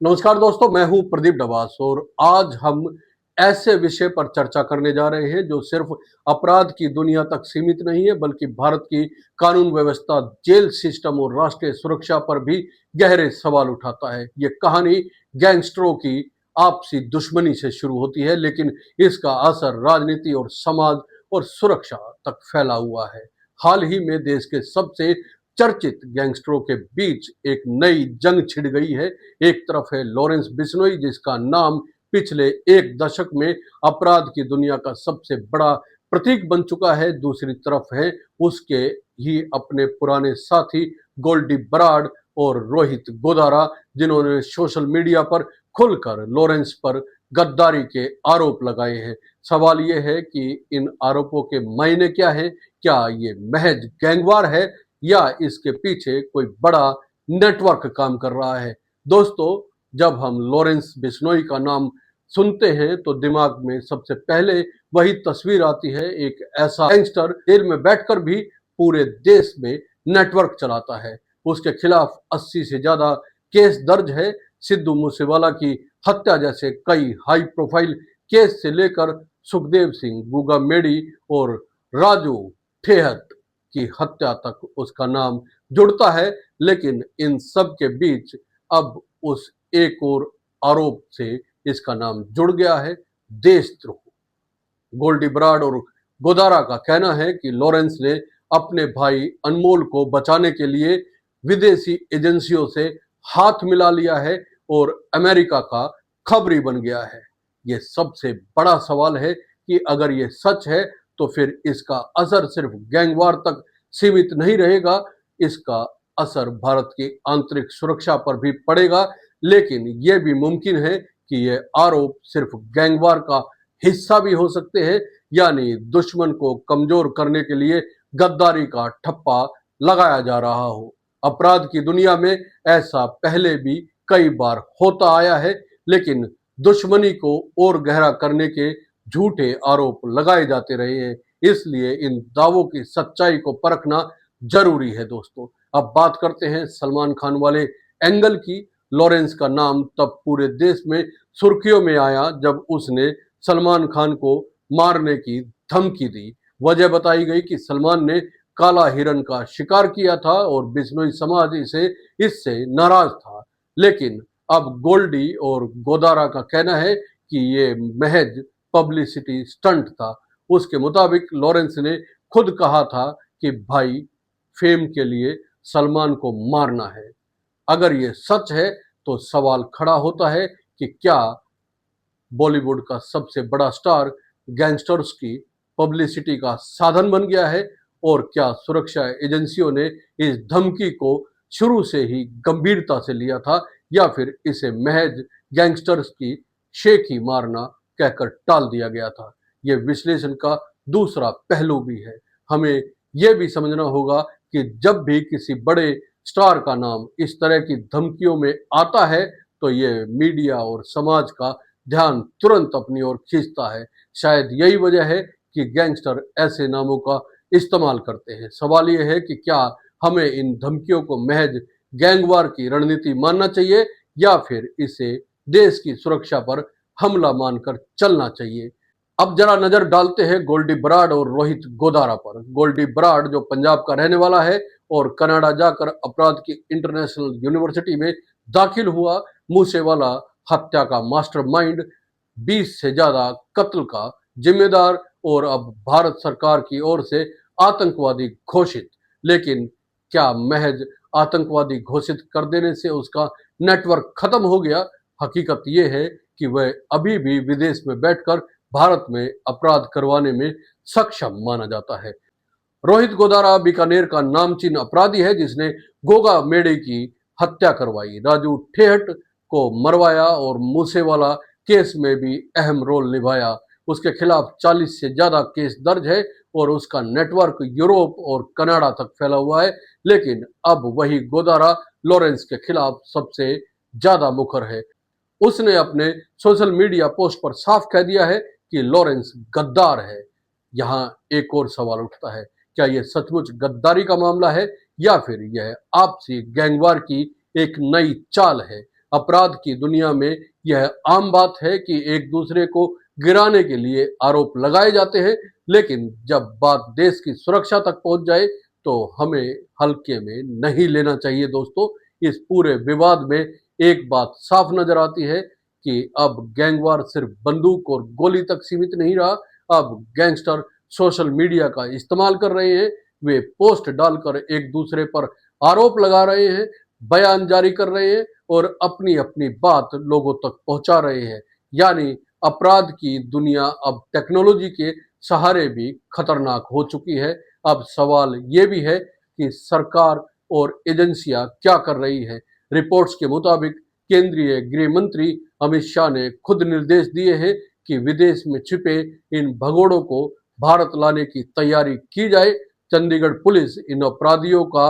नमस्कार दोस्तों, मैं हूं प्रदीप डबास और आज हम ऐसे विषय पर चर्चा करने जा रहे हैं जो सिर्फ अपराध की दुनिया तक सीमित नहीं है बल्कि भारत की कानून व्यवस्था, जेल सिस्टम और राष्ट्रीय सुरक्षा पर भी गहरे सवाल उठाता है। ये कहानी गैंगस्टरों की आपसी दुश्मनी से शुरू होती है, लेकिन इसका असर राजनीति और समाज और सुरक्षा तक फैला हुआ है। हाल ही में देश के सबसे चर्चित गैंगस्टरों के बीच एक नई जंग छिड़ गई है। एक तरफ है लॉरेंस बिश्नोई, जिसका नाम पिछले एक दशक में अपराध की दुनिया का सबसे बड़ा प्रतीक बन चुका है। दूसरी तरफ है उसके ही अपने पुराने साथी गोल्डी बराड और रोहित गोदारा, जिन्होंने सोशल मीडिया पर खुलकर लॉरेंस पर गद्दारी के आरोप लगाए हैं। सवाल यह है कि इन आरोपों के मायने क्या है? क्या ये महज गैंगवार है या इसके पीछे कोई बड़ा नेटवर्क काम कर रहा है? दोस्तों, जब हम लॉरेंस बिश्नोई का नाम सुनते हैं तो दिमाग में सबसे पहले वही तस्वीर आती है, एक ऐसा गैंगस्टर जेल में बैठकर भी पूरे देश में नेटवर्क चलाता है। उसके खिलाफ 80 से ज्यादा केस दर्ज है। सिद्धू मूसेवाला की हत्या जैसे कई हाई प्रोफाइल केस से लेकर सुखदेव सिंह, गूगा मेडी और राजू ठेहत की हत्या तक उसका नाम जुड़ता है। लेकिन इन सब के बीच अब उस एक और आरोप से इसका नाम जुड़ गया है, देशद्रोह। गोल्डी बराड और गोदारा का कहना है कि लॉरेंस ने अपने भाई अनमोल को बचाने के लिए विदेशी एजेंसियों से हाथ मिला लिया है और अमेरिका का खबरी बन गया है। ये सबसे बड़ा सवाल है कि अगर ये सच है तो फिर इसका असर सिर्फ गैंगवार तक सीमित नहीं रहेगा, इसका असर भारत की आंतरिक सुरक्षा पर भी पड़ेगा। लेकिन यह भी मुमकिन है कि यह आरोप सिर्फ गैंगवार का हिस्सा भी हो सकते हैं, यानी दुश्मन को कमजोर करने के लिए गद्दारी का ठप्पा लगाया जा रहा हो। अपराध की दुनिया में ऐसा पहले भी कई बार होता आया है, लेकिन दुश्मनी को और गहरा करने के झूठे आरोप लगाए जाते रहे हैं। इसलिए इन दावों की सच्चाई को परखना जरूरी है। दोस्तों, अब बात करते हैं सलमान खान वाले एंगल की। लॉरेंस का नाम तब पूरे देश में सुर्खियों में आया जब उसने सलमान खान को मारने की धमकी दी। वजह बताई गई कि सलमान ने काला हिरन का शिकार किया था और बिश्नोई समाज इससे नाराज था। लेकिन अब गोल्डी और गोदारा का कहना है कि ये महज पब्लिसिटी स्टंट था। उसके मुताबिक लॉरेंस ने खुद कहा था कि भाई, फेम के लिए सलमान को मारना है। अगर ये सच है तो सवाल खड़ा होता है कि क्या बॉलीवुड का सबसे बड़ा स्टार गैंगस्टर्स की पब्लिसिटी का साधन बन गया है? और क्या सुरक्षा एजेंसियों ने इस धमकी को शुरू से ही गंभीरता से लिया था, या फिर इसे महज गैंगस्टर्स की शेखी मारना कहकर टाल दिया गया था? यह विश्लेषण का दूसरा पहलू भी है। हमें यह भी समझना होगा कि जब भी किसी बड़े स्टार का नाम इस तरह की धमकियों में आता है तो यह मीडिया और समाज का ध्यान तुरंत अपनी ओर खींचता है। शायद यही वजह है कि गैंगस्टर ऐसे नामों का इस्तेमाल करते हैं। सवाल यह है कि क्या हमें इन धमकियों को महज गैंगवार की रणनीति मानना चाहिए या फिर इसे देश की सुरक्षा पर हमला मानकर चलना चाहिए? अब जरा नजर डालते हैं गोल्डी बराड और रोहित गोदारा पर। गोल्डी बराड, जो पंजाब का रहने वाला है और कनाडा जाकर अपराध की इंटरनेशनल यूनिवर्सिटी में दाखिल हुआ, मूसेवाला हत्या का मास्टरमाइंड, 20 से ज्यादा कत्ल का जिम्मेदार और अब भारत सरकार की ओर से आतंकवादी घोषित। लेकिन क्या महज आतंकवादी घोषित कर देने से उसका नेटवर्क खत्म हो गया? हकीकत यह है कि वह अभी भी विदेश में बैठकर भारत में अपराध करवाने में सक्षम माना जाता है। रोहित गोदारा बीकानेर का नामचीन अपराधी है जिसने गोगा मेडे की हत्या करवाई, राजू ठेहट को मरवाया और मूसेवाला केस में भी अहम रोल निभाया। उसके खिलाफ 40 से ज्यादा केस दर्ज है और उसका नेटवर्क यूरोप और कनाडा तक फैला हुआ है। लेकिन अब वही गोदारा लॉरेंस के खिलाफ सबसे ज्यादा मुखर है। उसने अपने सोशल मीडिया पोस्ट पर साफ कह दिया है कि लॉरेंस गद्दार है। यहाँ एक और सवाल उठता है, क्या यह सचमुच गद्दारी का मामला है या फिर यह आपसी गैंगवार की एक नई चाल है? अपराध की दुनिया में यह आम बात है कि एक दूसरे को गिराने के लिए आरोप लगाए जाते हैं, लेकिन जब बात देश की सुरक्षा तक पहुंच जाए तो हमें हल्के में नहीं लेना चाहिए। दोस्तों, इस पूरे विवाद में एक बात साफ नजर आती है कि अब गैंगवार सिर्फ बंदूक और गोली तक सीमित नहीं रहा। अब गैंगस्टर सोशल मीडिया का इस्तेमाल कर रहे हैं। वे पोस्ट डालकर एक दूसरे पर आरोप लगा रहे हैं, बयान जारी कर रहे हैं और अपनी अपनी बात लोगों तक पहुंचा रहे हैं। यानी अपराध की दुनिया अब टेक्नोलॉजी के सहारे भी खतरनाक हो चुकी है। अब सवाल ये भी है कि सरकार और एजेंसियां क्या कर रही है। रिपोर्ट्स के मुताबिक केंद्रीय गृह मंत्री अमित शाह ने खुद निर्देश दिए हैं कि विदेश में छिपे इन भगोड़ों को भारत लाने की तैयारी की जाए। चंडीगढ़ पुलिस इन अपराधियों का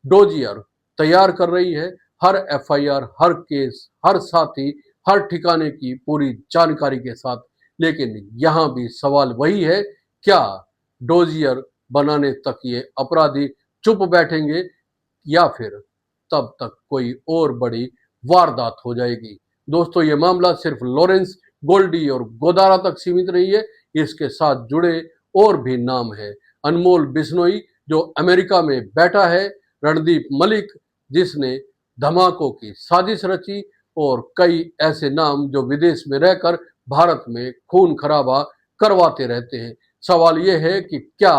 डोजियर तैयार कर रही है। हर एफआईआर, हर केस, हर साथी, हर ठिकाने की पूरी जानकारी के साथ। लेकिन यहाँ भी सवाल वही है, क्या डोजियर बनाने तक ये अपराधी चुप बैठेंगे या फिर तब तक कोई और बड़ी वारदात हो जाएगी। दोस्तों, ये मामला सिर्फ लॉरेंस गोल्डी और गोदारा तक सीमित नहीं है। इसके साथ जुड़े और भी नाम है। अनमोल बिश्नोई जो अमेरिका में बैठा है, रणदीप मलिक जिसने धमाकों की साजिश रची, और कई ऐसे नाम जो विदेश में रहकर भारत में खून खराबा करवाते रहते हैं। सवाल यह है कि क्या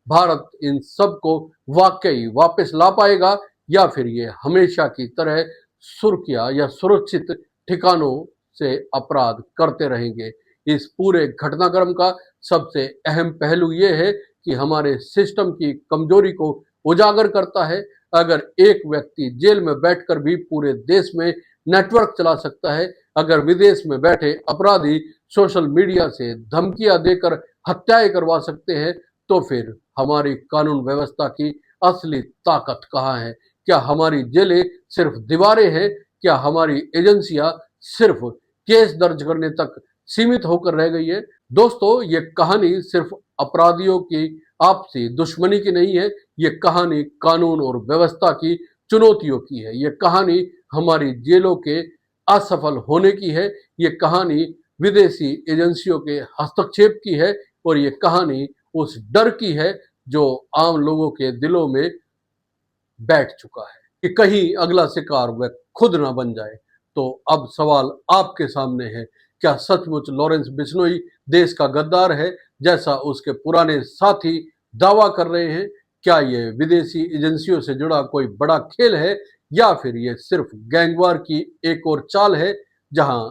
भारत इन सब को वाकई वापस ला पाएगा या फिर ये हमेशा की तरह सुर्खियां या सुरक्षित ठिकानों से अपराध करते रहेंगे। इस पूरे घटनाक्रम का सबसे अहम पहलू यह है कि हमारे सिस्टम की कमजोरी को उजागर करता है। अगर एक व्यक्ति जेल में बैठकर भी पूरे देश में नेटवर्क चला सकता है, अगर विदेश में बैठे अपराधी सोशल मीडिया से धमकियां देकर हत्याएं करवा सकते हैं, तो फिर हमारी कानून व्यवस्था की असली ताकत कहाँ है? क्या हमारी जेलें सिर्फ दीवारें हैं? क्या हमारी एजेंसियां सिर्फ केस दर्ज करने तक सीमित होकर रह गई है? दोस्तों, ये कहानी सिर्फ अपराधियों की आपसी दुश्मनी की नहीं है। ये कहानी कानून और व्यवस्था की चुनौतियों की है। ये कहानी हमारी जेलों के असफल होने की है। ये कहानी विदेशी एजेंसियों के हस्तक्षेप की है और ये कहानी उस डर की है जो आम लोगों के दिलों में बैठ चुका है कि कहीं अगला शिकार वह खुद ना बन जाए। तो अब सवाल आपके सामने है, क्या सचमुच लॉरेंस बिश्नोई देश का गद्दार है जैसा उसके पुराने साथी दावा कर रहे हैं? क्या ये विदेशी एजेंसियों से जुड़ा कोई बड़ा खेल है या फिर ये सिर्फ गैंगवार की एक और चाल है जहां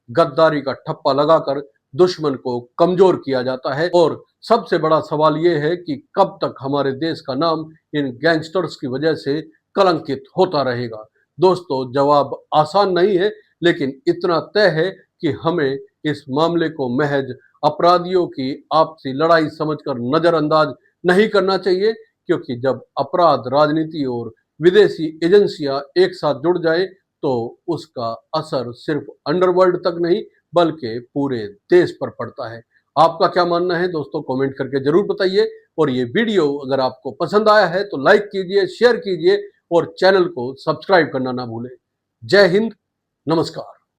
गद्दारी का ठप्पा लगाकर दुश्मन को कमजोर किया जाता है? और सबसे बड़ा सवाल यह है कि कब तक हमारे देश का नाम इन गैंगस्टर्स की वजह से कलंकित होता रहेगा? दोस्तों, जवाब आसान नहीं है, लेकिन इतना तय है कि हमें इस मामले को महज अपराधियों की आपसी लड़ाई समझकर नजरअंदाज नहीं करना चाहिए, क्योंकि जब अपराध, राजनीति और विदेशी एजेंसियां एक साथ जुड़ जाए तो उसका असर सिर्फ अंडरवर्ल्ड तक नहीं बल्कि पूरे देश पर पड़ता है। आपका क्या मानना है दोस्तों? कमेंट करके जरूर बताइए। और ये वीडियो अगर आपको पसंद आया है तो लाइक कीजिए, शेयर कीजिए और चैनल को सब्सक्राइब करना ना भूलें। जय हिंद, नमस्कार।